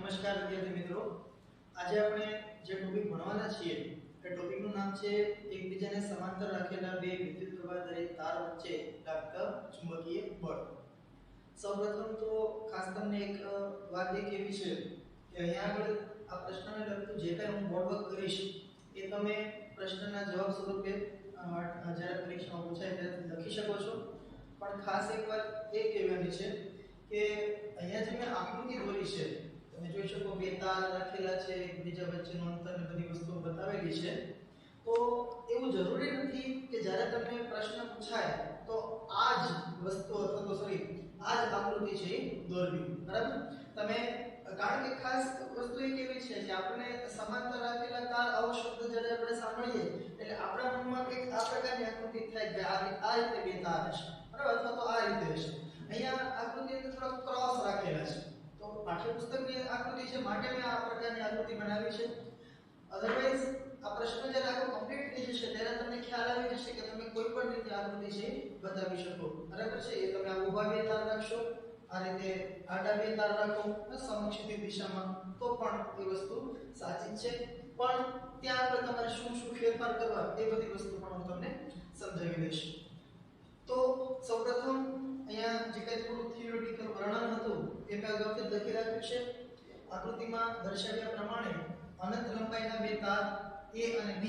નમસ્કાર વિદ્યાર્થી મિત્રો, આજે આપણે જે ટોપિક ભણવાના છીએ તે ટોપિકનું નામ છે એકબીજાને સમાંતર રાખેલા બે વિદ્યુત પ્રવાહધારી તાર વચ્ચે લાગતા ચુંબકીય બળ। સૌપ્રથમ તો ખાસ તમને એક વાત એ કહેવી છે કે અહીંયા આગળ આ પ્રશ્નને લગતું જે કંઈ હું બોર્ડવર્ક કરીશ એ તમે પ્રશ્નના જવાબ સ્વરૂપે જ્યારે પરીક્ષામાં પૂછાય ત્યારે લખી શકો છો। પણ ખાસ એક વાત એ કહેવાની છે કે અહીંયા જે મેં આકૃતિ દોરી છે તમે જોઈ શકો બે તાર રાખેલા છે, એકબીજા વચ્ચેનું અંતર ને બધી વસ્તુઓ બતાવેલી છે। તો એવું જરૂરી નથી કે જ્યારે તમને પ્રશ્ન પૂછાય તો આ જ વસ્તુ અથવા તો સોરી આ જ આકૃતિ છે એ દોરવી, બરાબર? તમે કારણ કે ખાસ વસ્તુ એ કેવી છે કે આપણે સમાંતર રાખેલા તાર આવો શબ્દ જ્યારે આપણે સાંભળીએ એટલે આપણા મનમાં એક આ પ્રકારની આકૃતિ થાય કે આ રીતે બે તાર હશે, બરાબર? અથવા તો આ રીતે હશે। અહીંયા આકૃતિ અંદર થોડા ક્રોસ રાખેલા છે, તો પાઠ્યપુસ્તકની આકૃતિ છે માટે મેં આ પ્રકારની આકૃતિ બનાવી છે। અધરવાઇઝ આ પ્રશ્ન જ્યારે આખો કમ્પ્લીટ થઈ જશે ત્યારે તમને ખ્યાલ આવી જશે કે તમે કોઈ પણ રીતે આકૃતિ છે બતાવી શકો, બરાબર છે? એ તમે આ ઊભા બે તાર રાખશો, આ રીતે આડા બે તાર રાખો સમક્ષિતિજ દિશામાં તો પણ એ વસ્તુ સાચી છે। પણ ત્યાં આપણે તમારે શું શું ફેરફાર કરવા એ બધી વસ્તુ પણ હું તમને સમજાવી દઈશ। તો સૌપ્રથમ અહીંયા જે કંઈ થોડું થિયોરિટિકલ વર્ણન હતું એ મેં અગાઉથી લખી રાખ્યું છે। આકૃતિમાં દર્શાવ્યા પ્રમાણે અનંત લંબાઈના બે તાર A અને B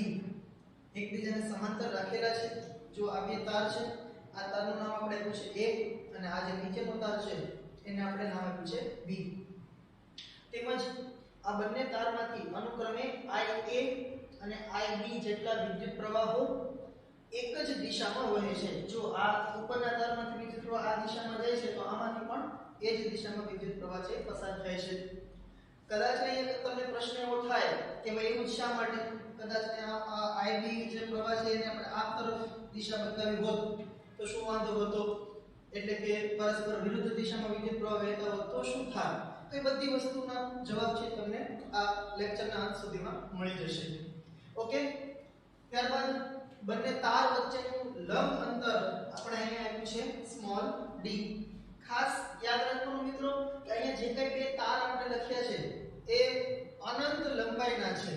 એકબીજાને સમાંતર રાખેલા છે। જો આ બે તાર છે, આ તારનું નામ આપણે આપ્યું છે A અને આ જે નીચેનો તાર છે એને આપણે નામ આપ્યું છે B। તેમજ આ બંને તારમાંથી અનુક્રમે IA અને IB જેટલા વિદ્યુત પ્રવાહો એક જ દિશામાં વહે છે। જો આ ઉપરના તારમાંથી વિદ્યુત પ્રવાહ આ દિશામાં જાય છે તો આમાંથી પણ એ જ દિશામાં વિદ્યુત પ્રવાહ છે પસાર થાય છે। કદાચ અહીંયા તમને પ્રશ્ન એવો થાય કે ભાઈ એવું શા માટે? કદાચ આ IB જે પ્રવાહ છે એને આપણે આ તરફ દિશા બતાવી હોત તો શું વાંધો હતો? એટલે કે પરસ્પર વિરુદ્ધ દિશામાં વિદ્યુત પ્રવાહ વહેતા હોત તો શું થાય? તો એ બધી વસ્તુના જવાબ છે તમને આ લેક્ચરના અંત સુધીમાં મળી જશે। ઓકે, ત્યારબાદ બંને તાર વચ્ચેનું લંબ અંતર આપણે અહીંયા આપ્યું છે સ્મોલ d। ખાસ યાદ રાખવાનું મિત્રો કે અહીંયા જે કંઈ બે તાર આપણે લખ્યા છે એ અનંત લંબાઈના છે,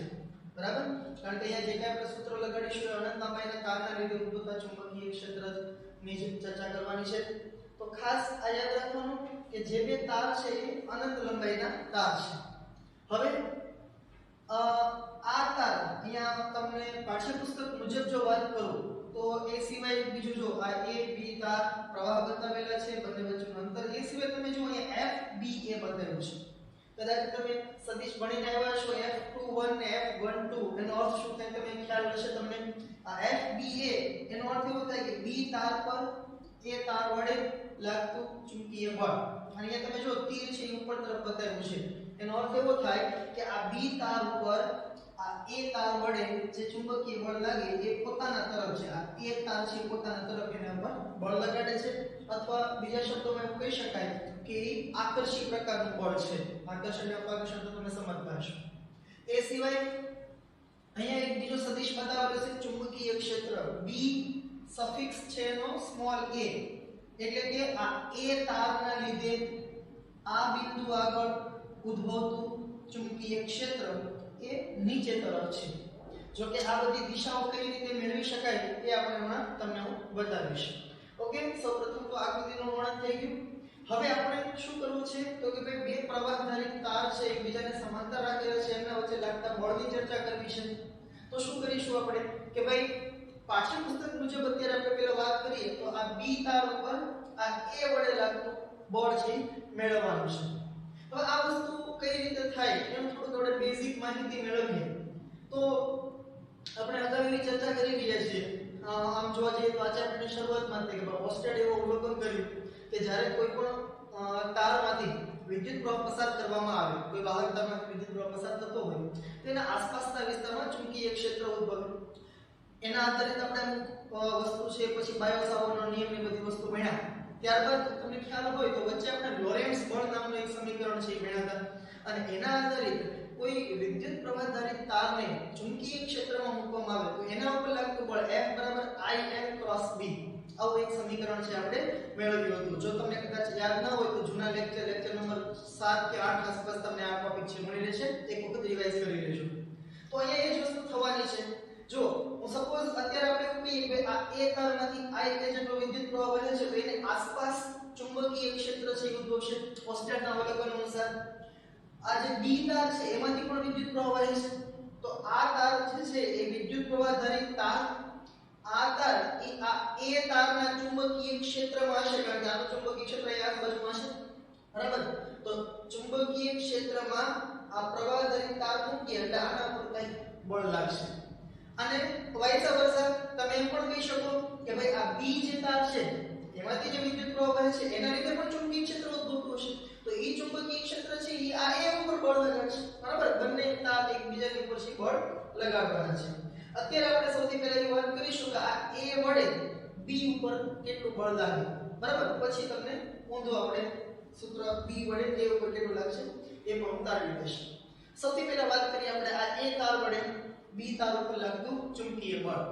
બરાબર? કારણ કે અહીંયા જે કંઈ આપણે સૂત્ર લગાડીશું એ અનંત લંબાઈના તારના લીધે ઉદ્ભવતા ચુંબકીય ક્ષેત્રની ચર્ચા કરવાની છે। તો ખાસ આ યાદ રાખવાનું કે જે બે તાર છે એ અનંત લંબાઈના તાર છે। હવે આ તાર અહીંયા તમને પાઠ્યપુસ્તક મુજબ જો વાત કરું તો એ સિવાય બીજું જો આ A B તાર પ્રવાહ બતાવેલા છે, બંને વચ્ચેનું અંતર, એ સિવાય તમે જો અહીંયા FB એ બતાવ્યું છે। કદાચ તમે સદિશ ભણીને આવ્યા છો F21 ને F12 એનો અર્થ શું થાય તમે ખ્યાલ હશે તમને। આ FBA એનો અર્થ એવો થાય કે B તાર પર A તાર વડે લાગતું ચુંબકીય બળ। અહીંયા તમે જો તીર છે એ ઉપર તરફ બતાવ્યું છે, એનો અર્થ એવો થાય કે આ B તાર ઉપર આ A તાર વડે જે ચુંબકીય બળ લાગે એ પોતાના તરફ છે, આ A તાર છે પોતાના તરફ એના પર બળ લગાડે છે, અથવા બીજા શબ્દોમાં એવું કહી શકાય કે આકર્ષી પ્રકારનું બળ છે। આકર્ષણ અને અપાકર્ષણ તો તમે સમજતા હશો। એ સિવાય અહીંયા એક બીજો સદિશ બતાવેલો છે ચુંબકીય ક્ષેત્ર B સફિક્સ છે એનો સ્મોલ a, એટલે કે આ A તારના લીધે આ બિંદુ આગળ ઉદ્ભવતું ચુંબકીય ક્ષેત્ર એ નીચે તરફ છે। જો કે આ બધી દિશાઓ કઈ રીતે મેળવી શકાય એ આપણે હમણાં તમને હું બતાવીશ। ઓકે, સૌપ્રથમ તો આકૃતિનું વર્ણન થઈ ગયું। હવે આપણે શું કરવું છે તો કે ભાઈ બે પ્રવાહધારી તાર છે એકબીજાને સમાંતર રાખેલા છે, એમના વચ્ચે લાગતા બળની ચર્ચા કરવી છે। તો શું કરીશું આપણે કે ભાઈ પાઠ્યપુસ્તક મુજબ અત્યારે આપણે પહેલા વાત કરીએ તો આ B તાર ઉપર આ A વડે લાગતું બળ છે મેળવવાનું છે। હવે આ વસ્તુ કઈ રીતે થાય એમ થોડું આપણે બેઝિક માહિતી મેળવીએ તો આપણે અગાઉ એવી ચર્ચા કરી રહ્યા છીએ। આમ જોવા જઈએ તો આ ચેપ્ટરની શરૂઆતમાં કે ઓસ્ટેડ એવું અવલોકન કર્યું કે જ્યારે કોઈ પણ તારમાંથી વિદ્યુત પ્રવાહ પસાર કરવામાં આવે, કોઈ વાહક તારમાંથી વિદ્યુત પ્રવાહ પસાર થતો હોય તો એના આસપાસના વિસ્તારમાં ચુંબકીય ક્ષેત્ર ઉદ્ભવે। એના આધારિત આપણે અમુક વસ્તુ છે પછી બાયોસાવર્ટનો નિયમની બધી વસ્તુ ભણ્યા। ત્યારબાદ તમને ખ્યાલ હોય તો વચ્ચે આપણે લોરેન્ટ્ઝ બળ નામનું એક સમીકરણ છે એ ભણ્યા હતા, અને એના આધારિત કોઈ વિદ્યુત પ્રવાહધારી તારને ચુંબકીય ક્ષેત્રમાં મૂકવામાં આવે તો એના ઉપર લાગતું બળ F = IN × B આવું એક સમીકરણ છે આપણે મેળવ્યું હતું। જો તમને કદાચ યાદ ન હોય તો જૂના લેક્ચર નંબર 7 કે 8 આસપાસ તમને આ ટોપિક છે ચુંબકીય ક્ષેત્ર છે એ ઉદ્ભવશે ઓસ્ટેટના અવલોકન અનુસાર. આ જે બી તાર છે એમાંથી પણ વિદ્યુત પ્રવાહ વહે છે. તો આ તાર જે છે એ વિદ્યુત પ્રવાહ ધરી તાર, આ તાર એ આ એ તારના ચુંબકીય ક્ષેત્રમાં હશે, કારણ કે આનું ચુંબકીય ક્ષેત્ર એ આજુબાજુમાં છે, બરાબર. તો ચુંબકીય ક્ષેત્રમાં આ પ્રવાહ ધરી તાર મૂકીએ એટલે આના પર કઈ બળ લાગશે. અને વાઇસ વર્સા તમે એમ પણ કહી શકો કે ભાઈ આ બી જે તાર છે એમાંથી જે વિદ્યુત પ્રવાહ વહે છે એના લીધે પણ ચુંબકીય ક્ષેત્ર ઉદ્ભવતું હશે. તો એ ચુંબકીય ક્ષેત્ર છે એ આ એ ઉપર બળ લગાડશે, બરાબર. બંને તાર એકબીજાની ઉપર છે બળ લગાડવાના છે. અત્યારે આપણે સૌથી પહેલા એ વાત કરીશું કે આ એ વડે બી ઉપર કેટલું બળ લાગે, બરાબર. પછી તમને ઊંધું આપણે સૂત્ર બી વડે એ ઉપર કેટલું લાગશે એ પણ ઉતારી દઈશું. સૌથી પહેલા વાત કરીએ આપણે આ એ તાર વડે બી તાર ઉપર લાગતું ચુંબકીય બળ.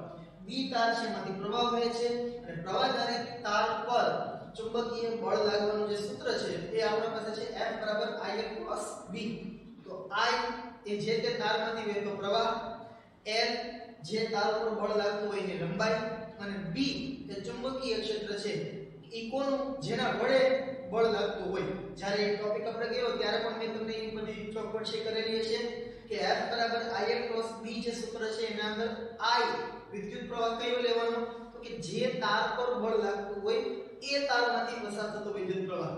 બી તાર છે એમાંથી પ્રવાહ વહે છે અને પ્રવાહધારી તાર પર ચુંબકીય બળ લાગવાનું જે સૂત્ર છે એ આપણા પાસે છે F = I × B. તો I એ જે તે તારમાંથી વહેતો પ્રવાહ, L જે તાર પર બળ લાગતું હોય એની લંબાઈ, અને B એ ચુંબકીય ક્ષેત્ર છે એ કોનું જેના વડે બળ લાગતું હોય. જ્યારે એ ટોપિક આપણે ગયો ત્યારે પણ મેં તમને એ બધી ચોકવટ કરેલી છે કે F = I × B જે સૂત્ર છે એના અંદર I વિદ્યુત પ્રવાહ કયો લેવાનો, તો કે જે તાર પર બળ લાગતું હોય એ તારમાંથી પસાર થતો વિદ્યુત પ્રવાહ.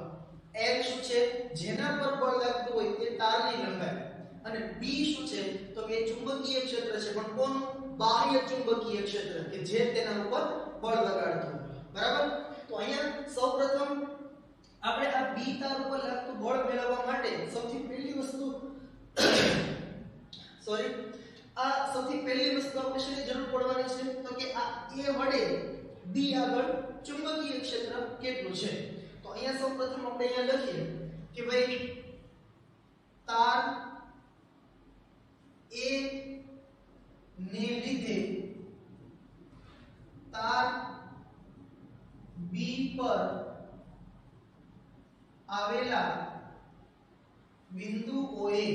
L શું છે, જેના પર બળ લાગતું હોય તે તારની લંબાઈ, અને B શું છે તો કે ચુંબકીય ક્ષેત્ર છે, પણ કોનું, બાહ્ય ચુંબકીય ક્ષેત્ર કે જે તેના ઉપર બળ લગાડતું હોય, બરાબર. તો અહીંયા સૌપ્રથમ આપણે આ B તાર ઉપર લાગતું બળ મેળવવા માટે સૌથી પહેલી વસ્તુ સૌથી પહેલી વસ્તુ આપણે શેની જરૂર પડવાની છે તો કે આ A વડે B આગળ ચુંબકીય ક્ષેત્ર કેટલું છે. તો અહીંયા સૌપ્રથમ આપણે અહીંયા લખીએ કે ભાઈ તાર A ને લીધે તાર B પર આવેલા બિંદુઓએ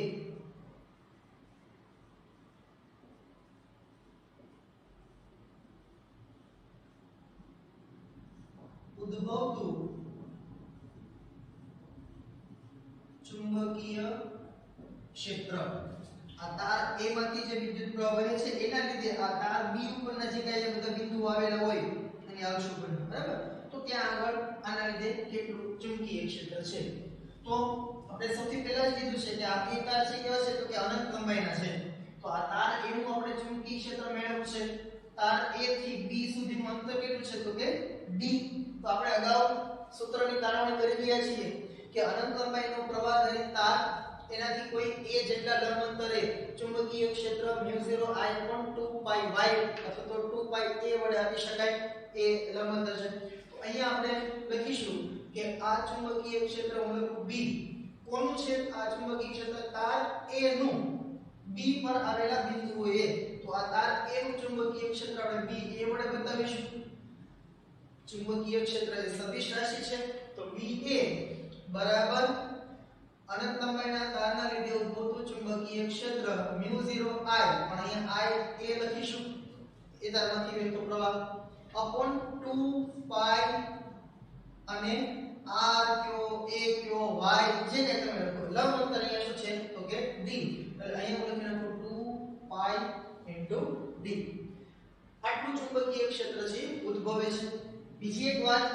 ઉદ્ભવતું ચુંબકીય ક્ષેત્ર. આ તાર A માંથી જે વિદ્યુત પ્રવાહ વહે છે એના લીધે આ તાર B ઉપરના જે કાંઈ બધા બિંદુઓ આવેલા હોય એની આવશું બને, બરાબર. તો ત્યાં આગળ આના લીધે કેટલું ચુંબકીય ક્ષેત્ર છે. તો આપણે સૌથી પહેલા જ કીધું છે કે આ બે તાર છે કેવા છે તો કે અનંત લંબાઈના છે. તો આ તાર A નું આપણે ચુંબકીય ક્ષેત્ર મેળવવું છે. તાર A થી B સુધીનું અંતર કેટલું છે તો કે D. તો આપણે અગાઉ સૂત્રની તારવણી કરી રહ્યા છીએ કે અનંત લંબાઈનો પ્રવાહ ધરી તાર એનાથી કોઈ a જેટલા લંબ અંતરે ચુંબકીય ક્ષેત્ર μ0I/2πy અથવા તો 2π a વડે આપી શકાય એ લંબ અંતર છે. તો અહીંયા આપણે લખીશું કે આ ચુંબકીય ક્ષેત્ર મૂળભૂત b કોનું છે, આ ચુંબકીય ક્ષેત્ર તાર a નું b પર આવેલા બિંદુઓએ. તો આ તાર a નું ચુંબકીય ક્ષેત્ર આપણે b a વડે બતાવીશું. ચુંબકીય ક્ષેત્ર એ સદિશ રાશિ છે, તો b a બરાબર અનંત લંબાઈના તારના લીધે ઉદ્ભવતું ચુંબકીય ક્ષેત્ર μ0I, પણ અહીંયા I a લખીશું એ તારમાંથી વહેતો પ્રવાહ upon 2π અને r કયો a કયો y જે કે તમે લખો. લંબ અંતર અહીંયા શું છે તો કે d, એટલે અહીંયા હું લખી નાખું 2π × d. આટલું ચુંબકીય ક્ષેત્ર છે ઉદ્ભવે છે. બીજી એક વાત,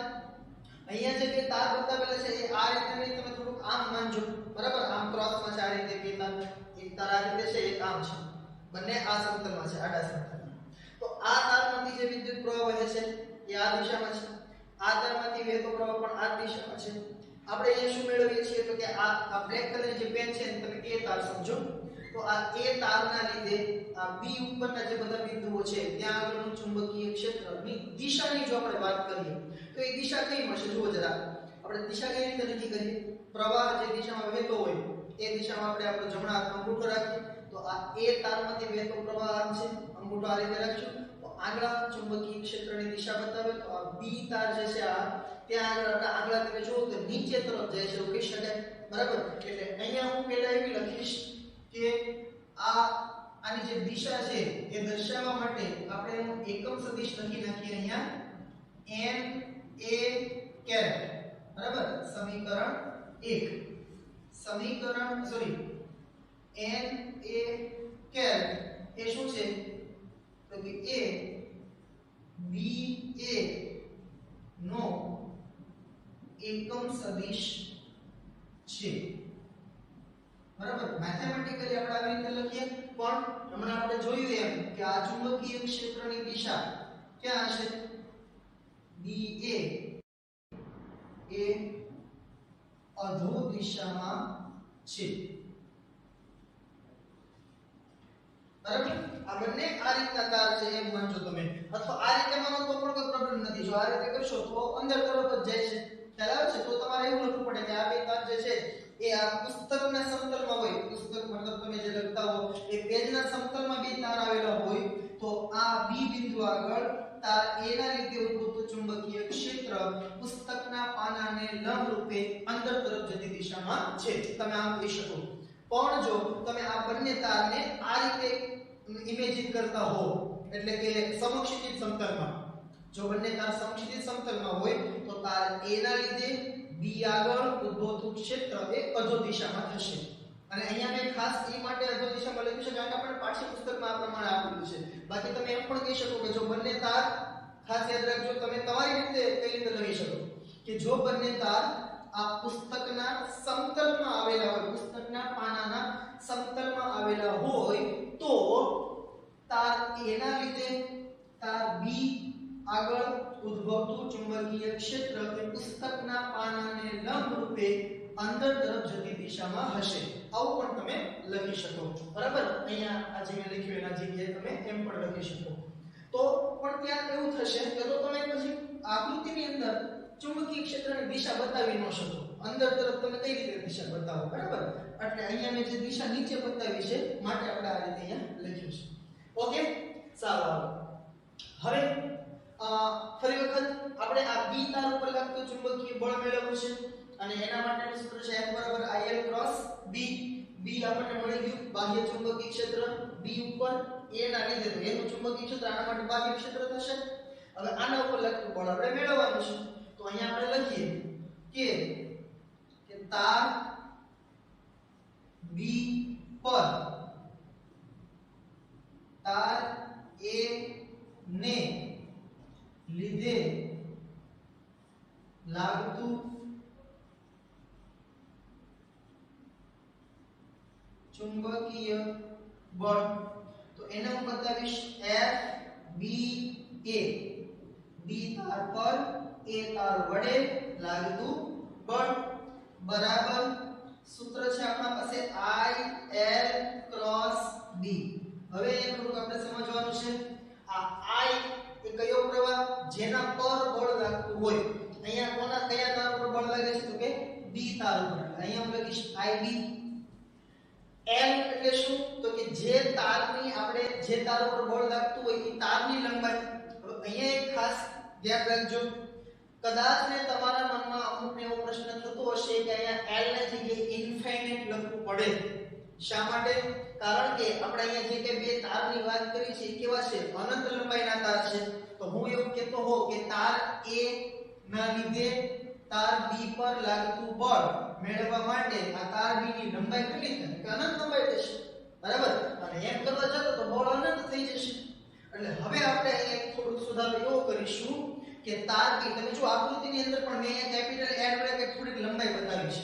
અહીંયા જે બે તાર બતાવેલા છે એ આ રીતે નહીં, તમે થોડુંક આમ માનજો, બરાબર. આમ ક્રોસમાં છે આ રીતે બે તાર, એક તાર આ રીતે છે એક આમ છે, બંને આ સમતલમાં છે, આડા સમતલમાં. તો આ તારમાંથી જે વિદ્યુત પ્રવાહ વહે છે એ આ દિશામાં છે, આ તારમાંથી વહેતો પ્રવાહ પણ આ દિશામાં છે. આપણે અહીંયા શું મેળવીએ છીએ તો કે આ બ્લેક કલરની જે પેન છે તમે એ તાર સમજો. તો આ એ તારના લીધે આ બી ઉપરના જે બધા બિંદુઓ છે ત્યાં આગળનું ચુંબકીય ક્ષેત્રની દિશાની જો આપણે વાત કરીએ તો એ દિશા કઈ મળશે જુઓ જરા. આપણે દિશા કઈ રીતે નક્કી કરીએ, પ્રવાહ જે દિશામાં વહેતો હોય એ દિશામાં આપણે આપણો જમણા હાથનો અંગૂઠો રાખીએ. તો આ એ તારમાંથી વહેતો પ્રવાહ આમ છે, અંગૂઠો આ રીતે રાખશું તો આગળ ચુંબકીય ક્ષેત્રની દિશા બતાવે. તો આ બી તાર જે છે આ ત્યાં આગળ આપણે આગળ તમે જુઓ તો નીચે તરફ જાય છે એવું કહી શકાય, બરાબર. એટલે અહીંયા હું પહેલા એવી લખીશ કે આની જે દિશા છે એ દર્શાવવા માટે આપણે એનું એકમ સદિશ લખી નાખીએ અહીંયા n a કેરેટ, બરાબર સમીકરણ 1 સમીકરણ સોરી n a કેર એ શું છે તો કે a b a નો એકમ સદિશ છે બરાબર મેથેમેટિકલી આપણે આવી રીતે લખીએ પણ હમણાં આપણે જોયું એમ કે આ ચુંબકીય ક્ષેત્રની દિશા ક્યાં હશે ba એ અધો દિશામાં છે બરાબર આ બંને આ રીતના તાર છે એમ માનજો તમે અથવા આ રીતે માનો તો પણ કોઈ પ્રોબ્લેમ નથી જો આ રીતે કરશો તો અંદર તરફ જ જાય છે ખ્યાલ આવે છે તો તમારે એવું લખવું પડે કે આ બે તાર જે છે એ આ પુસ્તકના સમતલમાં હોય પુસ્તક મતલબ તમે જે લખતા હો એ પેજના સમતલમાં બે તાર આવેલા હોય તો આ બી બિંદુ આગળ તાર એ ના લીધે ઉદ્ભવતું ચુંબકીય ક્ષેત્ર પુસ્તકના પાનાને લંબ રૂપે અંદર તરફ જતી દિશામાં છે તમે આમ કહી શકો પણ જો તમે આ બંને તારને આ રીતે ઇમેજિન કરતા હો એટલે કે સમક્ષિતિજ સમતલમાં જો બંને તાર સમક્ષિતિજ સમતલમાં હોય તો તાર a ના લીધે b આગળ ઉદ્ભવતું ક્ષેત્ર એ અધો દિશામાં થશે અને અહીંયા મેં ખાસ એ માટે અધો દિશામાં લખ્યું છે કારણ કે આપણે પાઠ્યપુસ્તકમાં આ પ્રમાણે આપેલું છે બાકી તમે એમ પણ કહી શકો કે જો બંને તાર ખાસ યાદ રાખજો તમે તમારી રીતે કઈ રીતે લખી શકો કે જો બંને તાર આ પુસ્તકના સમતલમાં આવેલા હોય પુસ્તકના પાનાના સમતલમાં આવેલા હોય તો તાર a ના લીધે તાર b આગળ ઉદ્ભવતું ચુંબકીય ક્ષેત્ર એ પુસ્તકના પાનાને લંબ રૂપે અંદર તરફ જતી દિશામાં હશે આવું પણ તમે લખી શકો બરાબર અહીંયા આ જે મેં લખ્યું એના જગ્યાએ તમે એમ પણ લખી શકો તો પણ ત્યાં એવું થશે કે તો તમે પછી આકૃતિની અંદર ચુંબકીય ક્ષેત્રની દિશા બતાવી ન શકો અંદર તરફ તમે કઈ રીતે દિશા બતાવો બરાબર એટલે અહીંયા મેં જે દિશા નીચે બતાવી છે માટે આપણે આ રીતે અહીંયા લખ્યું છે ઓકે સારું હવે ફરી વખત આપણે આ બી તાર ઉપર લાગતું ચુંબકીય બળ મેળવવું છે અને એના માટેનું સૂત્ર છે F = IL × B B આપણને મળી ગયું બાહ્ય ચુંબકીય ક્ષેત્ર B ઉપર A ના લીધે તો એનું ચુંબકીય ક્ષેત્ર આના માટે બાહ્ય ક્ષેત્ર થશે હવે આના ઉપર લાગતું બળ આપણે મેળવવાનું છે તો અહીંયા આપણે લખીએ કે તાર B પર તાર A ને લીધે લાગતું ચુંબકીય બળ તો એને હું બતાવીશ F B A B તાર પર A તાર વડે લાગતું બળ બરાબર સૂત્ર છે આપણા પાસે IL × B હવે એ થોડુંક આપણે સમજવાનું છે આ I એ કયો પ્રવાહ જેના પર બળ લાગતું હોય અહીંયા કોના કયા તાર ઉપર બળ લાગે છે તો કે B તાર ઉપર અહીંયા હું લખીશ IB L એટલે શું તો કે જે તારની આપણે જે તાર ઉપર બળ લાગતું હોય એ તારની લંબાઈ હવે અહીંયા એક ખાસ ધ્યાન રાખજો કદાચ ને તમારા મનમાં અમુક એવો પ્રશ્ન થતો હશે કે અહીંયા L ની જગ્યાએ ઇન્ફાઇનાઇટ લખવું પડે શા માટે કારણ કે આપણે અહીંયા જે કે બે તારની વાત કરી છે કેવા છે અનંત લંબાઈના તાર છે તો હું એવું કહેતો હો કે તાર A ના લીધે તાર B પર લાગતું બળ મેળવવા માટે આ તાર B ની લંબાઈ કેટલી થાય કે અનંત લંબાઈ થશે બરાબર અને એમ કરવા જતો તો બળ અનંત થઈ જશે એટલે હવે આપણે અહીંયા થોડું સુધારો એવો કરીશું કે તાર B તમે જો આકૃતિની અંદર પણ મેં અહીંયા કેપિટલ L વડે કે થોડીક લંબાઈ બતાવી છે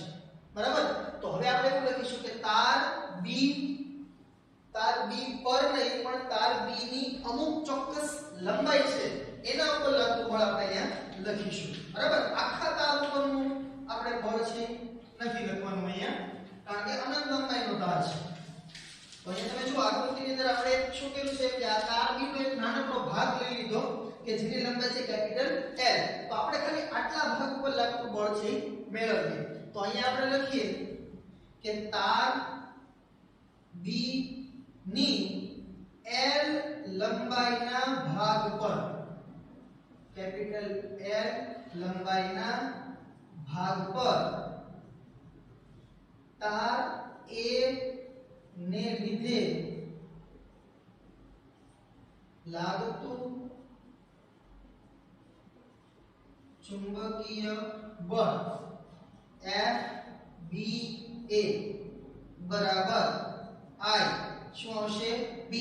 બરાબર તો હવે આપણે એવું લખીશું કે તાર B પર નહીં પણ તાર B ની અમુક ચોક્કસ લંબાઈ છે એના ઉપર લાગતું બળ આપણે અહીંયા લખીશું બરાબર આખા તાર ઉપરનું આપણે બળ છે નથી લખવાનું અહીંયા કારણ કે અનંત લંબાઈનો તાર છે તો અહીંયા તમે જો આકૃતિની અંદર આપણે શું કર્યું છે કે આ તાર B નો એક નાનકડો ભાગ લઈ લીધો કે જેની લંબાઈ છે કેપિટલ L તો આપણે ખાલી આટલા ભાગ ઉપર લાગતું બળ છે મેળવીએ તો અહીંયા આપણે લખીએ કે તાર B ની L લંબાઈના ભાગ પર કેપિટલ L લંબાઈના ભાગ પર તાર A ને લીધે લાગતું ચુંબકીય બળ FBA બરાબર I શું આવશે B.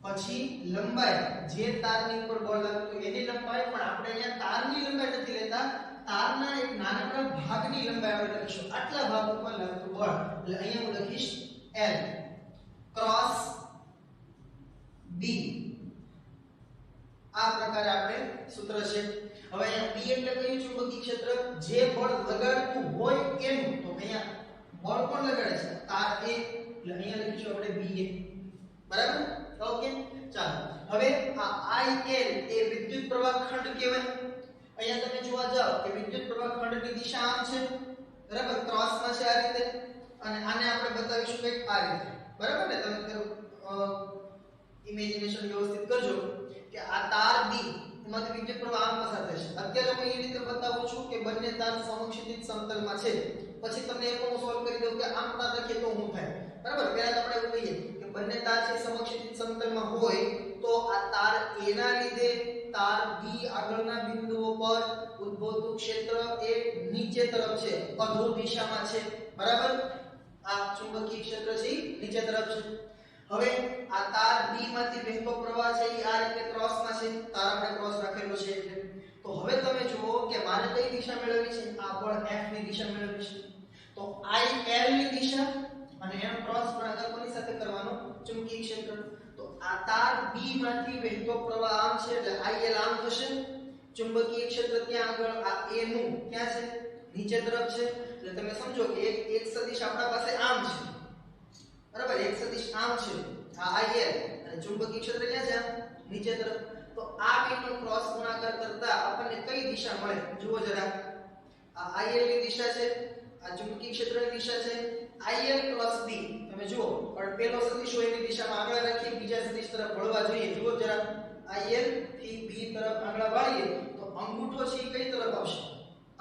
પછી લંબાઈ જે તારની ઉપર બળ લાગતું એની લંબાઈ, પણ આપણે અહીંયા તારની લંબાઈ નથી લેતા, તારના એક નાનકડા ભાગની લંબાઈ આપણે લખીશું. આટલા ભાગ ઉપર લાગતું બળ, એટલે અહીંયા હું લખીશ L ક્રોસ B. આ પ્રકારે આપણે સૂત્ર છે. હવે અહીંયા B એટલે કયું ચુંબકીય ક્ષેત્ર? જે બળ લગાડતું હોય એનું. તો અહીંયા બળ કોણ લગાડે છે? તાર A, એટલે અહીંયા લખીશું આપણે BA. બરાબર? ઓકે, ચાલો. હવે આ IL એ વિદ્યુત પ્રવાહ ખંડ કહેવાય. અહીંયા તમે જોવા જાવ કે વિદ્યુત પ્રવાહ ખંડની દિશા આમ છે, બરાબર, ક્રોસમાં છે આ રીતે, અને આને આપણે બતાવીશું કંઈક આ રીતે. બરાબર ને? તમે ઇમેજિનેશન વ્યવસ્થિત કરજો કે આ તાર B એમાંથી વિદ્યુત પ્રવાહ આમ પસાર થશે. અત્યારે હું એ રીતે બતાવું છું કે બંને તાર સમક્ષિતિજ સમતલમાં છે. પછી તમને એ પણ સોલ્વ કરી દઉં કે આમ તાર રાખીએ તો શું થાય. બરાબર? પહેલા તો આપણે એવું કહીએ કે બંને તાર છે સમક્ષિતિજ સમતલમાં હોય તો આ તાર A ના લીધે તાર B આગળના બિંદુઓ પર ઉદ્ભવતું ક્ષેત્ર એ નીચે તરફ છે, અધો દિશામાં છે. બરાબર? આ ચુંબકીય ક્ષેત્ર છે નીચે તરફ છે. હવે આ તાર B માંથી વહેતો પ્રવાહ છે એ આ રીતે ક્રોસમાં છે. તાર આપણે ક્રોસ રાખેલો છે એટલે. તો હવે તમે જુઓ કે મારે કઈ દિશા મેળવવી છે? આ બળ F ની દિશા મેળવવી છે. તો IL ની દિશા અને એનો ક્રોસ ગુણાકાર કોની સાથે કરવાનો? ચુંબકીય ક્ષેત્ર. તો આ તાર B માંથી વહેતો પ્રવાહ આમ છે એટલે IL આમ થશે. ચુંબકીય ક્ષેત્ર ત્યાં આગળ આ A નું ક્યાં છે? નીચે તરફ છે. એટલે તમે સમજો કે એક સદિશ આપણા પાસે આમ છે. બરાબર? એક સદિશ આમ છે આ IL, અને ચુંબકીય ક્ષેત્ર ક્યાં છે? નીચે તરફ. તો આ બેનો ક્રોસ ગુણાકાર કરતા આપણને કઈ દિશા મળે? જુઓ જરા. આ IL ની દિશા છે, આ ચુંબકીય ક્ષેત્રની દિશા છે. IL ક્રોસ B તમે જુઓ, પણ પેલો સદિશ હોય એની દિશામાં આગળ રાખી બીજા સદિશ તરફ વળવા જોઈએ. જુઓ જરા, IL થી B તરફ આગળ વાળીએ તો અંગૂઠો છે કઈ તરફ આવશે?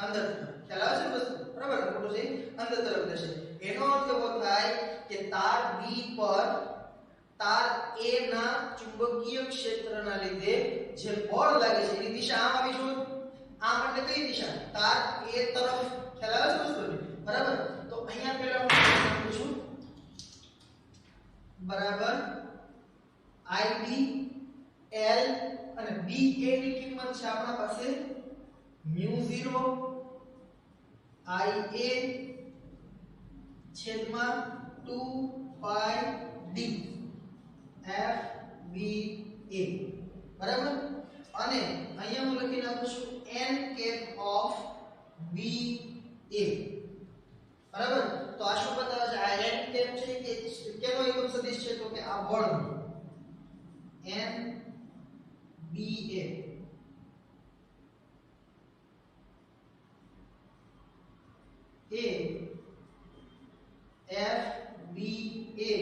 અંદર તરફ. ખ્યાલ આવે છે વસ્તુ? બરાબર? અંગૂઠો છે અંદર તરફ જશે. એનો અર્થ એવો થાય કે તાર B પર તાર A ના ચુંબકીય ક્ષેત્રના લીધે જે બળ લાગે છે એની દિશા આમ આવી જોઈએ. આમ એટલે કઈ દિશા? તાર A તરફ. ખ્યાલ આવે છે વસ્તુ? બરાબર? તો અહીંયા પહેલા હું લખું છું બરાબર IB L અને BA ની કિંમત છે આપણા પાસે μ0 IA છેદમાં 2 pi d FBA. બરાબર? અને અહીંયા હું લખી નાખું છું n cap of BA. બરાબર? તો આ શું બતાવે છે? આ n cap છે કે કેનો એકમ સદિશ છે? તો કે આ બળનો n BA. એ FBA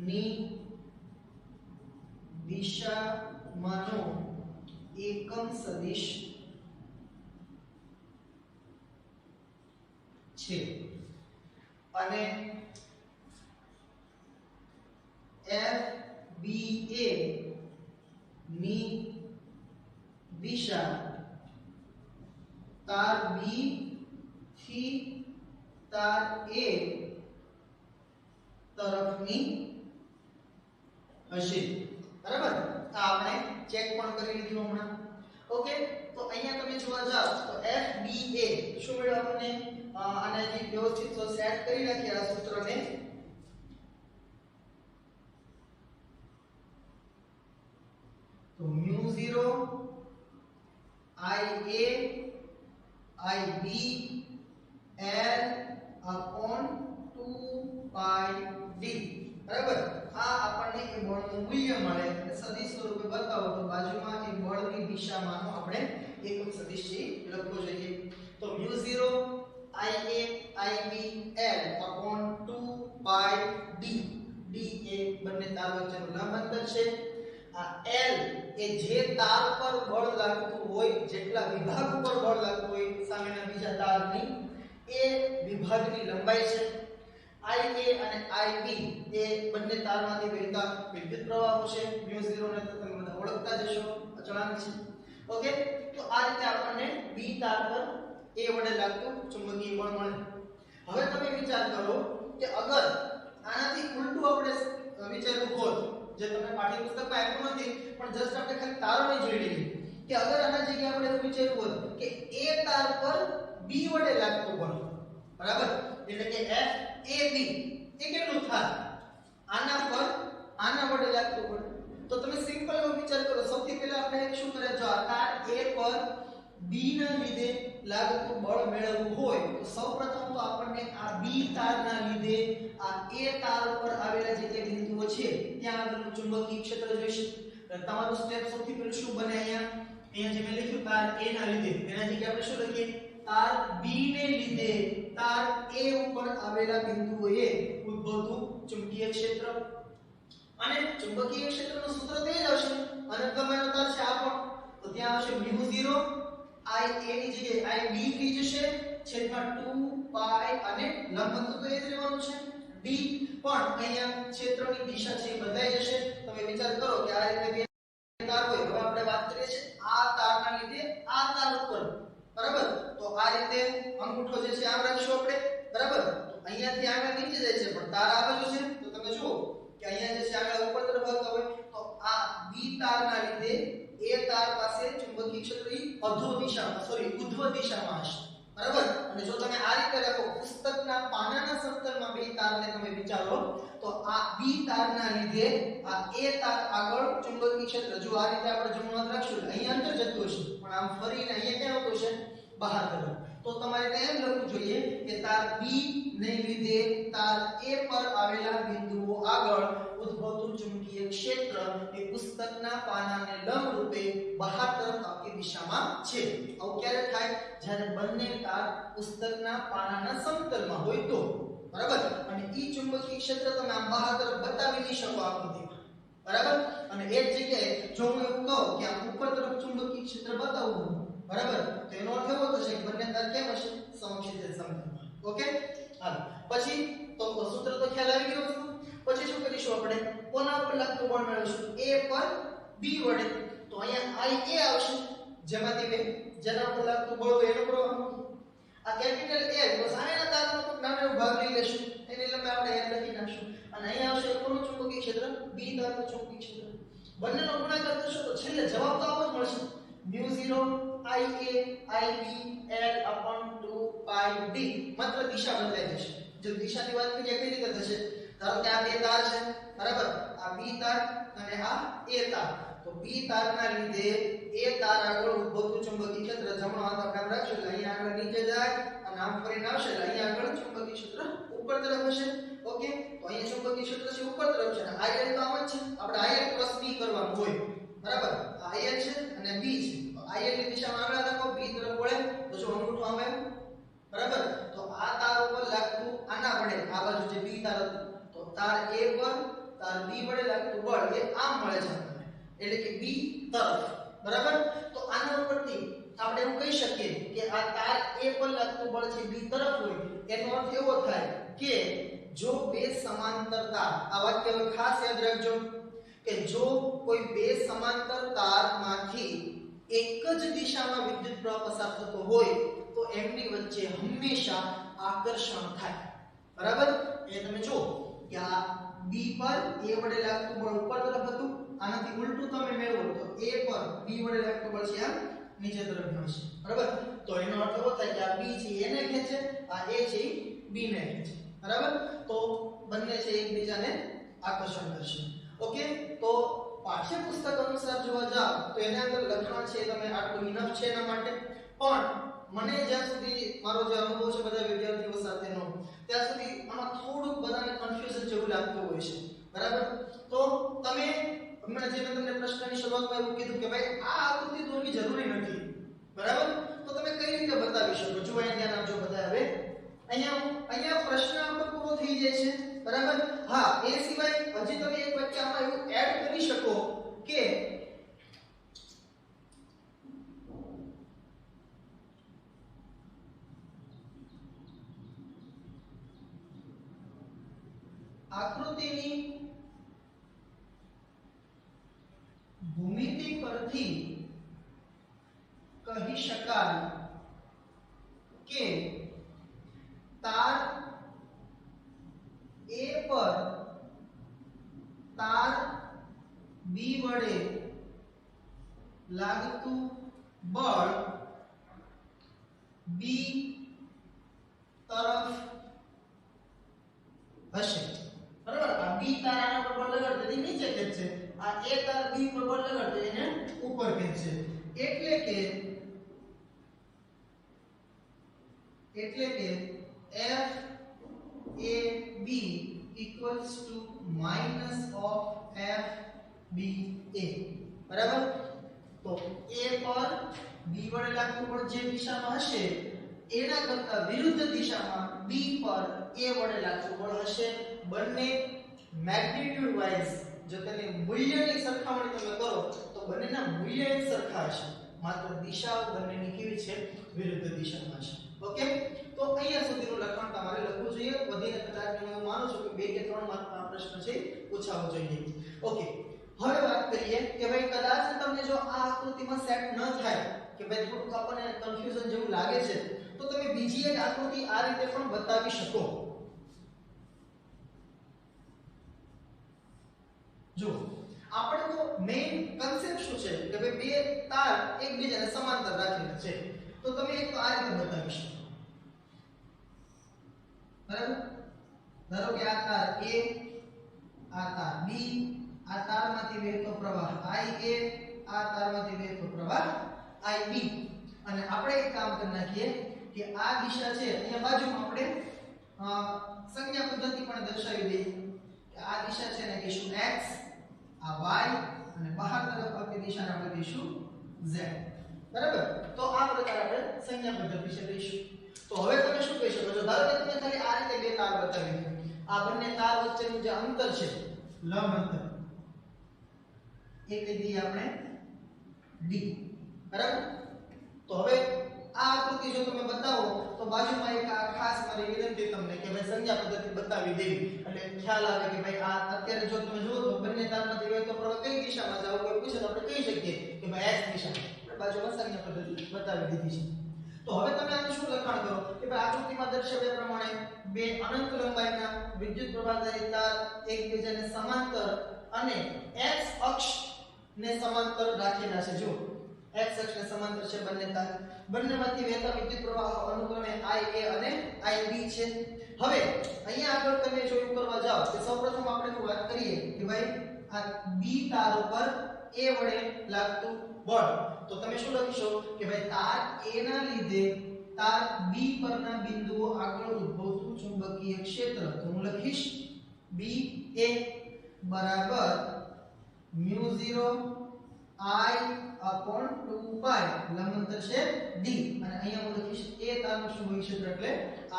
ની દિશામાંનો એકમ સદિશ છે. અને FBA ની દિશા તાર B થી તાર A તરફની હશે. બરાબર? આ આપણે ચેક પણ કરી લીધું હમણાં. ઓકે, તો અહીંયા તમે જોવા જાવ તો FBA શું મળ્યું આપણને? આને જે વ્યવસ્થિત સેટ કરી નાખીએ આ સૂત્રને. તો μ0 IA IB L upon 2 pi d. બરાબર? આ આપણને એ બળનું મૂલ્ય મળે અને સદિશ સ્વરૂપે બતાવો તો બાજુમાં એ બળની દિશામાંનો આપણે એકમ સદિશ છે લખવો જોઈએ. તો μ0 IA IB L upon 2 pi d. d એ બંને તાર વચ્ચેનું લંબ અંતર છે. આ L એ જે તાર પર બળ લાગતું હોય, જેટલા વિભાગ ઉપર બળ લાગતું હોય સામેના બીજા તારની, એ વિભાગની લંબાઈ છે. IA અને IB એ બંને તારમાંથી વહેતા વિદ્યુત પ્રવાહો છે. μ0 ને તો તમે બધા ઓળખતા જ હશો, અચળાંક છે. ઓકે, તો આ રીતે આપણને બી તાર પર એ વડે લાગતું ચુંબકીય બળ મળે. હવે તમે વિચાર કરો કે અગર આનાથી ઉલટું આપણે વિચારવું હોત, જે તમે પાઠ્યપુસ્તકમાં આપ્યું નથી પણ જસ્ટ આપણે ખાલી તારને જોઈ લઈએ કે અગર આના જગ્યાએ આપણે એવું વિચારવું હોત કે એ તાર પર બી વડે લાગતું બળ, બરાબર, એટલે કે F A B એ કેટલું થાય આના પર આના વડે લાગતું બળ. તો તમે સિમ્પલ એવો વિચાર કરો. સૌથી પહેલા આપણે શું કરે, જો આ તાર A પર B ના લીધે લાગતું બળ મેળવવું હોય તો સૌપ્રથમ તો આપણને આ B તારના લીધે આ A તાર પર આવેલા જે બિંદુઓ છે ત્યાં આગળનું ચુંબકીય ક્ષેત્ર જોઈશે. તમારું સ્ટેપ સૌથી પહેલું શું બને, અહીંયા જે મેં લખ્યું તાર A ના લીધે, એના જગ્યાએ આપણે શું લખીએ, તાર B ને લીધે તાર A ઉપર આવેલા બિંદુઓએ ઉદ્ભવતું ચુંબકીય ક્ષેત્ર. અને ચુંબકીય ક્ષેત્રનું સૂત્ર તે જ હશે, અનંતમાનો તાર છે આ પણ, તો ત્યાં આવશે μ0 I A ની જગ્યાએ I B થઈ જશે છેદમાં 2 પાઈ અને લંબ તો એ જ રહેવાનું છે D. પણ અહીંયા ક્ષેત્રની દિશા છે એ બદલાઈ જશે. તમે વિચાર કરો કે આ રીતે બે તાર હોય, હવે આપણે વાત કરીએ છીએ આ તારના લીધે આ તાર ઉપર, બરાબર, તો આ રીતે અંગૂઠો જે છે આમ રાખશું આપણે, બરાબર, તો અહીંયાથી આગળ નીચે જાય છે પણ તાર આ બાજુ છે, તો તમે જુઓ કે અહીંયા જે છે આગળ ઉપર તરફ આવતા હોય તો આ B તારના લીધે A તાર પાસે ચુંબકીય ક્ષેત્ર અધો દિશામાં ઉધ્વ દિશામાં હશે, બરાબર. અને જો તમે આ રીતે રાખો પુસ્તકના પાનાના સમતલમાં બે તારને તમે વિચારો તો આ B તારના લીધે આ A તાર આગળ ચુંબકીય ક્ષેત્ર, જો આ રીતે આપણે જમણો હાથ રાખશું અહીંયા અંદર જતું હશે પણ આમ ફરીને અહીંયા ક્યાં આવતું હશે, બહાર તરફ. તો તમારે ત્યાં એમ લખવું જોઈએ કે તાર B ને લીધે તાર A પર આવેલા બિંદુઓ આગળ ઉદ્ભવતું ચુંબકીય ક્ષેત્ર એ પુસ્તકના પાનાને લંબ રૂપે બહાર તરફ આવતી દિશામાં છે. આવું ક્યારે થાય, જ્યારે બંને તાર પુસ્તકના પાનાના સમતલમાં હોય તો, બરાબર. અને ઈ ચુંબકીય ક્ષેત્ર તમે આમ બહાર તરફ બતાવી નહીં શકો આકૃતિમાં, બરાબર. અને એ જ જગ્યાએ જો હું એવું કહું કે આ ઉપર તરફ ચુંબકીય ક્ષેત્ર બતાવું, બરાબર, તો એનો અર્થ એવો થશે કે બંને તાર કેમ હશે, સમક્ષિતિજ સમતલમાં. ઓકે, હાલો પછી તો સૂત્ર તો ખ્યાલ આવી ગયો છે. પછી શું કરીશું, આપણે કોના પર લાગતું બળ મેળવીશું, A પર B વડે. તો અહીંયા I A આવશે, જેમાંથી જેના પર લાગતું બળ હોય એનો પ્રવાહ. આ કેપિટલ A તો સામેના તારનો નાનો ભાગ લઈ લેશું, એની લંબાઈ આપણે L લખી નાખશું. અને અહીંયા આવશે કોનું ચુંબકીય ક્ષેત્ર, B તારનું ચુંબકીય ક્ષેત્ર. બંનેનો ગુણાકાર કરશો તો છેલ્લે જવાબ તો આવો જ મળશે, μ0 IA IB L/2 pi D. માત્ર દિશા બદલાઈ જશે. જો દિશાની વાત કરીએ કઈ રીતે થશે, ધારો કે આ બે તાર છે, બરાબર, આ B તાર અને આ A તાર. તો B તારના લીધે A તાર આગળ ઉદ્ભવતું ચુંબકીય ક્ષેત્ર, જમણો હાથ આપણે આમ રાખશું એટલે અહીંયા આગળ નીચે જાય અને આમ ફરીને આવશે એટલે અહીંયા આગળ ચુંબકીય ક્ષેત્ર ઉપર તરફ હશે. ઓકે, તો અહીંયા ચુંબકીય ક્ષેત્ર છે ઉપર તરફ છે અને IL તો આમ જ છે, આપણે IL + B કરવાનું હોય, બરાબર. આ IL છે અને B છે, તો IL ની દિશામાં આગળ રાખો, B તરફ વળે તો જો અંગૂઠો આમ આવ્યો, બરાબર. તો આ તાર ઉપર લાગતું આના વડે આ બાજુ જે B તાર હતું, તો તાર A પર તાર B વડે લાગતું બળ એ આમ મળે છે આપણને, એટલે કે B તરફ, બરાબર. તો આના ઉપરથી આપણે એવું કહી શકીએ કે આ તાર A પર લાગતું બળ છે B તરફ હોય, એનો અર્થ એવો થાય કે જો બે સમાંતર તાર, આ વાક્ય ખાસ યાદ રાખજો કે જો કોઈ બે સમાંતર તારમાંથી એક જ દિશામાં વિદ્યુત પ્રવાહ પસાર થતો હોય તો એમની વચ્ચે હંમેશા આકર્ષણ થાય, બરાબર. એ તમે જો કે આ B પર A વડે લાગતું બળ ઉપર તરફ હતું, આનાથી ઉલટું તમે મેળવો તો A પર B વડે લાગતું બળ છે આમ નીચે તરફ હશે, બરાબર. તો એનો અર્થ એવો થાય કે આ B છે એને ખેંચે, આ A છે B ને ખેંચે, બરાબર. તો બંને છે એકબીજાને આકર્ષણ કરશે. ઓકે, તો પાઠ્યપુસ્તક અનુસાર જોવા જાવ તો એના અંદર લખાણ છે તમે આટલું ઇનફ છે એના માટે, પણ મને જ્યાં સુધી મારો જે અનુભવ છે બધા વિદ્યાર્થીઓ સાથેનો, ત્યાં સુધી આમાં થોડુંક બધાને કન્ફ્યુઝન જેવું લાગતું હોય છે, બરાબર. તો તમે હમણાં જે મેં તમને પ્રશ્નની શરૂઆતમાં એવું કીધું કે ભાઈ આ આકૃતિ દોરવી જરૂરી નથી, બરાબર, તો તમે કઈ રીતે બતાવી શકો, જો અહીંયા ધ્યાન આપજો બધા. હવે અહીંયા પ્રશ્ન આપણો પૂરો થઈ જાય છે, બરાબર. હા, એ સિવાય હજી તમે એક વાક્ય આમાં એવું એડ કરી શકો કે આકૃતિની ભૂમિતિ પરથી કહી શકાય કે તાર A પર તાર B વડે લાગતું બળ B તરફ હશે, બરાબર? આ B તાર આના પર બળ લગાડતો એ નીચે ખેંચશે, આ A તાર B પર બળ લગાડતો એને ઉપર ખેંચશે, એટલે કે F A B equals to minus of F B A, બરાબર? તો A પર B વડે લાગતું બળ જે દિશામાં હશે એના કરતા વિરુદ્ધ દિશામાં B પર A વડે લાગતું બળ હશે. બંને મેગ્નીટ્યુડ વાઇઝ જો તેની મૂલ્યની સરખામણી તમે કરો તો બંનેના મૂલ્ય એક સરખા હશે, માત્ર દિશાઓ બંનેની કેવી છે? વિરુદ્ધ દિશામાં છે. ઓકે, તો અહીંયા સુધીનું લખાણ તમારે લખવું જોઈએ. વધીને કદાચ હું માનું છું કે 2 કે 3 માર્કનો આ પ્રશ્ન છે પૂછાવો જોઈએ. ઓકે, હવે વાત કરીએ કે ભાઈ કદાચ તમને જો આ આકૃતિમાં સેટ ન થાય કે ભાઈ થોડુંક આપણને કન્ફ્યુઝન જેવું લાગે છે તો તમે બીજી એક આકૃતિ આ રીતે પણ બતાવી શકો. જો આપણે તો મેઈન કન્સેપ્ટ શું છે કે ભાઈ બે તાર એકબીજાને સમાંતર રાખેલા છે, તો તમે એક તો આ રીતે બતાવી શકો, બરાબર? ધારો કે આ તાર A, આ તાર B, આ તારમાંથી વહેતો પ્રવાહ IA, આ તારમાંથી વહેતો પ્રવાહ IB, અને આપણે એક કામ કરી નાખીએ કે આ દિશા છે અહીંયા બાજુમાં આપણે સંજ્ઞા પદ્ધતિ પણ દર્શાવી દઈએ કે આ દિશા છે ને કહીશું x, આ y, અને બહાર તરફ આવતી દિશાને આપણે કહીશું z, બરાબર? તો આ પ્રકાર આપણે સંજ્ઞા પદ્ધતિ છે કહીશું. તો હવે તમે શું કહી શકો છો? ધારો કે તમે ખાલી આ રીતે બે તાર બતાવી છે, આ બંને તાર વચ્ચેનું જે અંતર છે લંબ અંતર એ કહી દઈએ આપણે d, બરાબર? તો હવે આ આકૃતિ જો તમે બતાવો તો બાજુમાં એક આ ખાસ મારી વિનંતી તમને કે ભાઈ સંજ્ઞા પદ્ધતિ બતાવી દેવી એટલે ખ્યાલ આવે કે ભાઈ આ અત્યારે જો તમે જુઓ તો બંને તારમાંથી વહેતો પ્રવાહ કઈ દિશામાં જાવ કોઈ પૂછે તો આપણે કહી શકીએ કે ભાઈ x દિશામાં. બાજુમાં સંજ્ઞા પદ્ધતિ બતાવી દીધી છે. તો હવે તમે આનું શું લખાણ કરો કે ભાઈ આકૃતિમાં દર્શાવ્યા પ્રમાણે બે અનંત લંબાઈના વિદ્યુત પ્રવાહધારી તાર એકબીજાને સમાંતર અને x અક્ષ ને સમાંતર રાખેલા છે. જો x અક્ષ ને સમાંતર છે બંને તાર, બંનેમાંથી વહેતા વિદ્યુત પ્રવાહો અનુક્રમે IA અને IB છે. હવે અહીંયા આગળ તમે જો એવું કરવા જાઓ કે સૌપ્રથમ આપણે વાત કરીએ કે ભાઈ આ B તાર ઉપર A વડે લાગતું બળ, તો તમે શું લખશો કે ભાઈ તાર A ના લીધે તાર B પરના બિંદુઓ આગળ ઉદ્ભવતું ચુંબકીય ક્ષેત્ર, તો હું લખીશ BA બરાબર μ0 I/2π, લંબ અંતર છે d, અને અહીંયા હું લખીશ A તારનું ચુંબકીય ક્ષેત્ર એટલે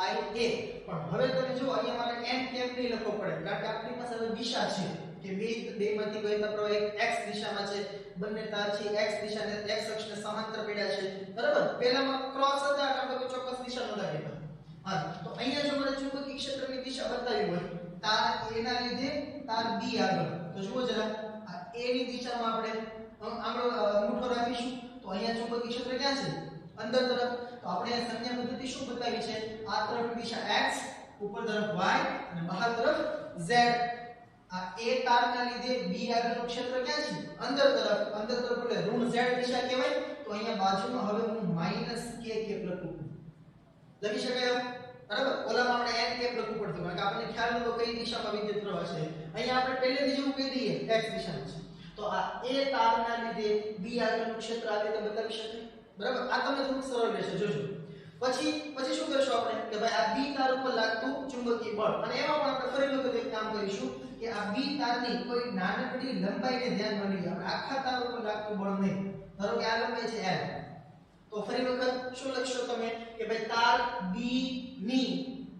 IA. પણ હવે તમે જો અહીંયા મારે n કેમ નહીં લખવો પડે કારણ કે આપણી પાસે હવે દિશા છે કે બેમાંથી વહેતા પ્રવાહ એક x દિશામાં છે, બંને તાર છે x દિશાને x અક્ષને સમાંતર પડ્યા છે, બરાબર? પહેલામાં ક્રોસ હતા એટલે આપણે ચોક્કસ દિશા નહોતા કહેતા. હા, તો અહીંયા જો મને ચુંબકીય ક્ષેત્રની દિશા બતાવી હોય તાર A ના લીધે તાર B આગળ, તો જુઓ જરા આ A ની દિશામાં આપણે અંગૂઠો રાખીશું તો અહીંયા ચુંબકીય ક્ષેત્ર ક્યાં છે? અંદર તરફ. તો આપણે આ સંજ્ઞા પદ્ધતિ શું બતાવી છે? આ તરફની દિશા x, ઉપર તરફ y અને બહાર તરફ z. આ A તારના લીધે B આગળનું ક્ષેત્ર ક્યાં છે? અંદર તરફ. અંદર તરફ એટલે ઋણ z દિશા કહેવાય. તો અહીંયા બાજુમાં હવે હું -k કેપ લખું, લખી શકાય બરાબર? ઓલામાં આપણે n કેપ લખવું પડતું કારણ કે આપણને ખ્યાલ નહોતો કઈ દિશામાં વિદ્યુત પ્રવાહ છે. અહીંયા આપણે પહેલેથી જેવું કહી દઈએ x દિશામાં છે, તો આ A તારના લીધે B આગળનું ક્ષેત્ર આ રીતે બતાવી શકાય, બરાબર? આ તમને થોડું સરળ રહેશે, જોજો. પછી શું કરશું આપણે કે ભાઈ આ B તાર ઉપર લાગતું ચુંબકીય બળ, અને એમાં પણ આપણે ફરી વખત એક કામ કરીશું કે આ B તારની કોઈ નાનકડી લંબાઈને ધ્યાનમાં લઈએ, આપણે આખા તાર ઉપર લાગતું બળ નહીં. ધારો કે આ લંબાઈ છે L, તો ફરી વખત શું લખશો તમે કે ભાઈ તાર B ની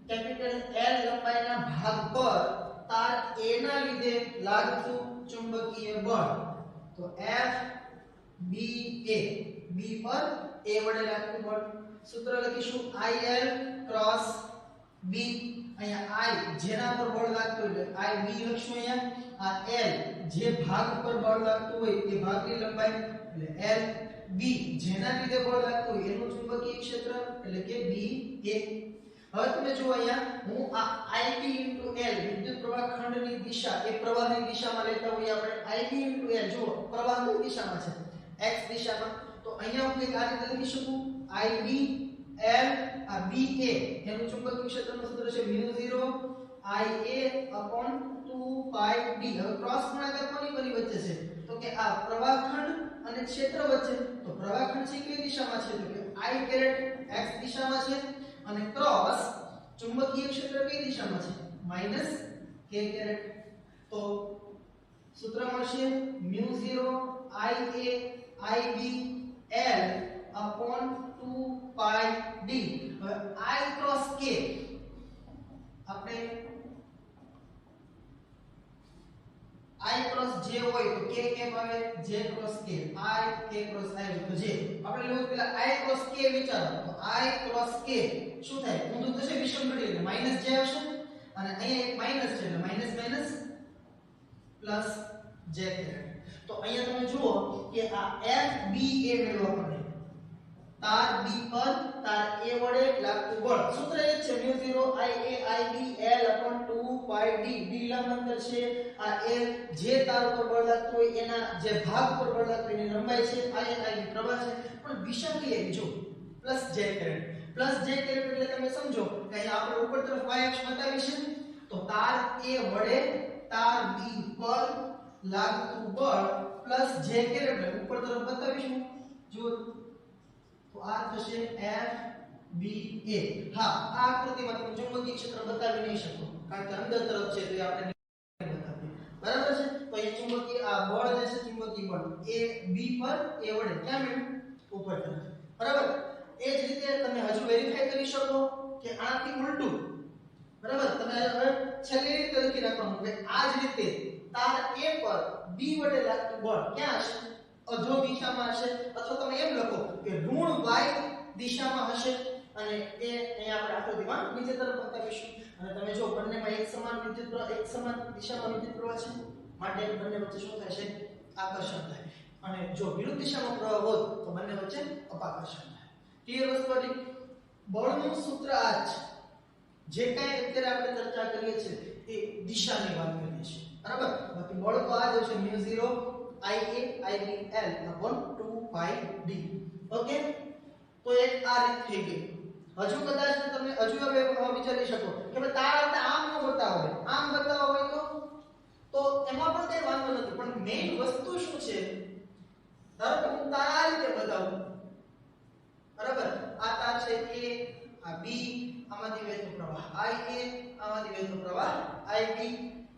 કેપિટલ L લંબાઈના ભાગ પર તાર A ના લીધે લાગતું ચુંબકીય બળ, તો F B A, B પર A વડે લાગતું બળ. સૂત્ર લખીશું IL ક્રોસ B. અહીંયા I જેના પર બળ લાગતું હોય એટલે I B લખશું. અહીંયા આ L જે ભાગ પર બળ લાગતું હોય એ ભાગની લંબાઈ એટલે L B જેના લીધે બળ લાગતું હોય એનું ચુંબકીય ક્ષેત્ર એટલે કે BA. હવે તમે જુઓ અહીંયા હું આ IB * L વિદ્યુત પ્રવાહ ખંડની દિશા એ પ્રવાહની દિશામાં લેતા હોઈએ આપણે IB * L જુઓ પ્રવાહની દિશામાં છે x દિશામાં, તો અહીંયા હું એક આ રીતે લખી શકું IB L આ BA એનું ચુંબકીય ક્ષેત્રનું સૂત્ર છે μ0 Ia/2 pi d. હવે ક્રોસ ગુણાકાર કોની વચ્ચે છે તો કે આ પ્રવાહ ખંડ અને ક્ષેત્ર વચ્ચે. તો પ્રવાહ ખંડ છે કઈ દિશામાં છે તો કે I કેરેટ x દિશામાં છે અને ક્રોસ ચુંબકીય ક્ષેત્ર કઈ દિશામાં છે માઈનસ k કેરેટ. તો સૂત્ર મળશે μ0 Ia/Ib L/2 pi d. હવે I ક્રોસ k આપણે I ક્રોસ j હોય તો k કેમ આવે j cross k I k cross I તો j આપણે લેવું પેલા I ક્રોસ k વિચારો તો I ક્રોસ k શું થાય ઊંધું થશે વિષમ ઘડી એટલે માઈનસ j આવશે અને અહીંયા એક માઈનસ છે એટલે minus minus plus j caret. તો અહીંયા તમે જુઓ કે આ FBA મેળવવા પડે તાર B પર તાર A વડે લાગતું બળ સૂત્ર એ છે μ0 Ia/Ib L/2 pi d. d લંબ અંતર છે આ A જે તાર ઉપર બળ લાગતું હોય એના જે ભાગ પર બળ લાગતું એની લંબાઈ છે Ia/Ib પ્રવાહ છે પણ દિશા કઈ આવી જો plus j caret. Plus j caret એટલે તમે સમજો કે અહીંયા આપણે ઉપર તરફ y અક્ષ બતાવી છે તો તાર A વડે તાર B પર લાગતું બળ પ્લસ j કેરેટ એટલે ઉપર તરફ બતાવીશું જો તો આ થશે FBA. હા આ આકૃતિમાં તમે ચુંબકીય ક્ષેત્ર બતાવી નહીં શકો કારણ કે અંદર તરફ છે તો આપણે બતાવીએ બરાબર છે. તો એ ચુંબકીય આ બળ જે છે ચુંબકીય બળ એ B પર A વડે ક્યાં મેળવ્યું ઉપર તરફ બરાબર. એ જ રીતે તમે હજુ વેરીફાઈ કરી શકો કે આનાથી ઉલટું બરાબર. તમે હવે છેલ્લી રીતે લખી રાખવાનું કે આ જ રીતે તાર A પર B વડે લાગતું બળ ક્યાં હશે અધો દિશામાં હશે અથવા તમે એમ લખો કે ઋણ y દિશામાં હશે અને એ અહીંયા આપણે આકૃતિમાં નીચે તરફ બતાવીશું. અને તમે જો બંનેમાં એક સમાન વિદ્યુત પ્રવાહ એક સમાન દિશામાં વિદ્યુત પ્રવાહ છે માટે બંને વચ્ચે શું થશે આકર્ષણ થાય અને જો વિરુદ્ધ દિશામાં પ્રવાહ હોય તો બંને વચ્ચે અપાકર્ષણ થાય. ક્લિયર વસ્તુ હતી. બળનું સૂત્ર આ છે જે કાંઈ અત્યારે આપણે ચર્ચા કરીએ છીએ એ દિશાની વાત કરીએ છીએ બરાબર. બાકી બળ તો આ જ છે μ0 Ia/Ib L/2 pi d. Okay તો એક આ રીત થઈ ગઈ. હજુ કદાચ તમે હજુ હવે વિચારી શકો કે ભાઈ તાર આપણે આમ ન બતાવો આમ બતાવો હોય તો એમાં પણ કઈ વાંધો નથી પણ મેઈન વસ્તુ શું છે ધારો કે હું તાર આ રીતે બતાવું બરાબર. આ તાર છે A આ B આમાંથી વહેતો પ્રવાહ Ia આમાંથી વહેતો પ્રવાહ Ib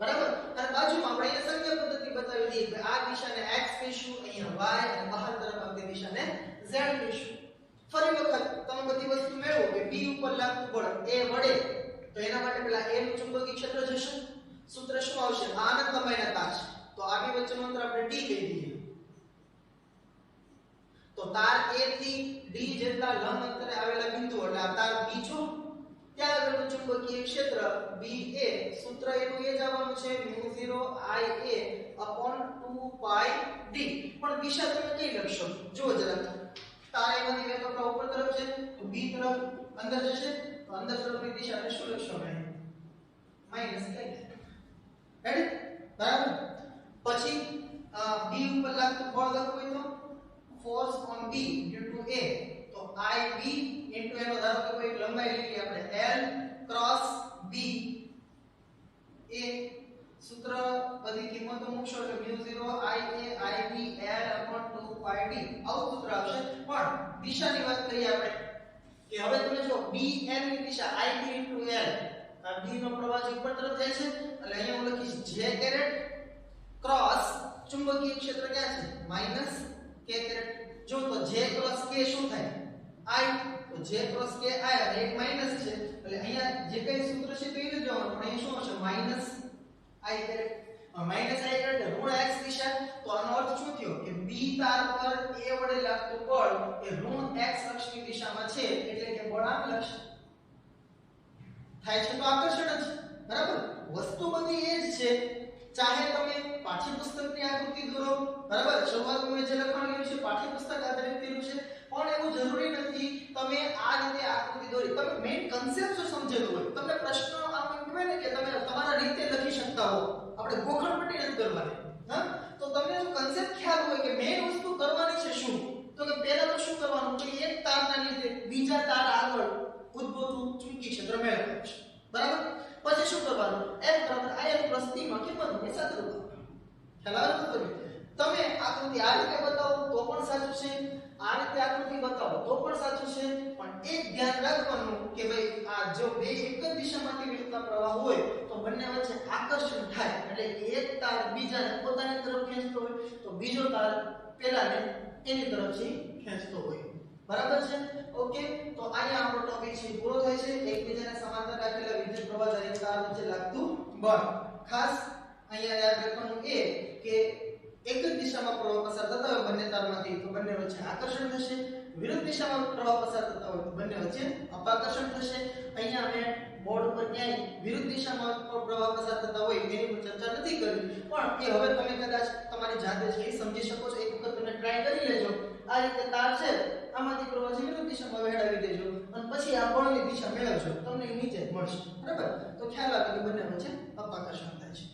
બરાબર. અને બાજુમાં આપણે અહીંયા સંખ્યા પદ્ધતિ બતાવી દઈએ કે આ દિશાને x કહીશું અહીંયા y અને બહાર તરફ આવતી દિશાને z કહીશું. ફરી વખત તમે બધી વસ્તુ મેળવો કે B ઉપર લાગતું બળ A વડે તો એના માટે પેલા A નું ચુંબકીય ક્ષેત્ર જશે. સૂત્ર શું આવશે આનંદ લંબાઈના તાર છે તો આ બે વચ્ચેનું અંતર આપણે d કહી દઈએ. તો તાર A થી D જેટલા લંબ અંતરે આવેલા બિંદુ એટલે આ તાર B છો ત્યાં આગળનું ચુંબકીય ક્ષેત્ર BA સૂત્ર એનું એ જ આવવાનું છે μ0 Ia/2 pi d. પણ દિશા તમે કઈ લખશો જુઓ જરા તાર એમાંથી વહેતો પ્રવાહ ઉપર તરફ છે તો B તરફ અંદર જશે તો અંદર તરફની દિશા આપણે શું લખશો માઈનસ k. રેડી બરાબર. પછી B ઉપર લાગતું બળ લખવું હોય તો force on B due to A તો IB into એનો ધારો કે કોઈ લંબાઈ લીધી આપણે L ક્રોસ B એ સૂત્ર બધી કિંમતો મૂકશો એટલે μ0 Ia/Ib L/2 pi d આવું સૂત્ર આવશે. પણ દિશાની વાત કરીએ આપણે કે હવે તમે જો BL ની દિશા IB into L આ B નો પ્રવાહ ઉપર તરફ જાય છે એટલે અહીંયા હું લખીશ J કેરેટ ક્રોસ ચુંબકીય ક્ષેત્ર ક્યાં છે માઈનસ k કેરેટ. જો તો J ક્રોસ k શું થાય I તો J ક્રોસ k I અને એક માઈનસ છે એટલે અહીંયા જે કઈ સૂત્ર છે તે જ જવાનું પણ અહીં શું હશે minus I caret. Minus I caret ઋણ x દિશા તો આનો અર્થ શું થયો કે B તાર પર A વડે લાગતું બળ એ ઋણ x અક્ષની દિશામાં છે એટલે કે બળ આમ લક્ષ થાય છે તો આકર્ષણ જ બરાબર. વસ્તુ બધી એ જ છે ચાહે તમે પાઠ્યપુસ્તકની આકૃતિ આકૃતિ દોરો, બરાબર. શરૂઆતમાં મેં જે લખાણ કર્યું છે પાઠ્યપુસ્તક આધારિત કર્યું છે, પણ એવું જરૂરી નથી તમે આ રીતે આકૃતિ દોરી. તમે મેઈન કન્સેપ્ટ શું સમજેલો હોય, તમને પ્રશ્ન આમ કહેવાય ને કે તમે તમારા રીતે લખી શકતા હો, આપણે ગોખણપટ્ટી નથી કરવાની. હા, તો તમને જો કન્સેપ્ટ ખ્યાલ હોય કે મેઈન વસ્તુ કરવાની છે શું, તો કે પહેલા તો શું કરવાનું કે એક તારના લીધે બીજા તાર આગળ ઉદ્ભવતું ચુંબકીય ક્ષેત્ર મેળવવાનું છે, બરાબર. પછી શું કરવાનું, F બરાબર IL પ્લસ T માં કિંમત મૂકી સાદું કરવાનું. ખ્યાલ આવે તો તમે આકૃતિ આ રીતે બતાવો તો પણ સાચું છે, આ રીતે આકૃતિ બતાવો તો પણ સાચું છે, પણ એક ધ્યાન રાખવાનું કે ભાઈ આ જો બે એક જ દિશામાંથી વહેતા પ્રવાહ હોય તો બંને વચ્ચે આકર્ષણ થાય, એટલે એક તાર બીજાને પોતાની તરફ ખેંચતો હોય તો બીજો તાર પેલાને એની તરફથી ખેંચતો હોય, બરાબર છે. ઓકે, તો અહીંયા આપણો ટોપિક છે પૂરો થાય છે. એકબીજાને સમાંતર રાખેલા વિદ્યુત પ્રવાહ દરેક તાર વચ્ચે લાગતું બળ. ખાસ અહીંયા યાદ રાખવાનું એ કે એક જ દિશામાં પ્રવાહ પસાર થતા હોય બંને તારમાંથી તો બંને વચ્ચે આકર્ષણ થશે, વિરુદ્ધ દિશામાં પ્રવાહ પસાર થતા હોય તો બંને વચ્ચે અપાકર્ષણ થશે. અહીંયા અમે બોર્ડ ઉપર ક્યાંય વિરુદ્ધ દિશામાં પ્રવાહ પસાર થતા હોય એની પર ચર્ચા નથી કરી, પણ એ હવે તમે કદાચ તમારી જાતે જ એ સમજી શકો છો. એક વખત તમે ટ્રાય કરી લેજો. આ રીતે તાર છે, આમાંથી પ્રવાહ વિરુદ્ધ દિશામાં વહેડાવી દેજો અને પછી આ બળની દિશા મેળવજો, તમને નીચે જ મળશે, બરાબર. તો ખ્યાલ આવે કે બંને વચ્ચે અપાકર્ષણ થાય છે.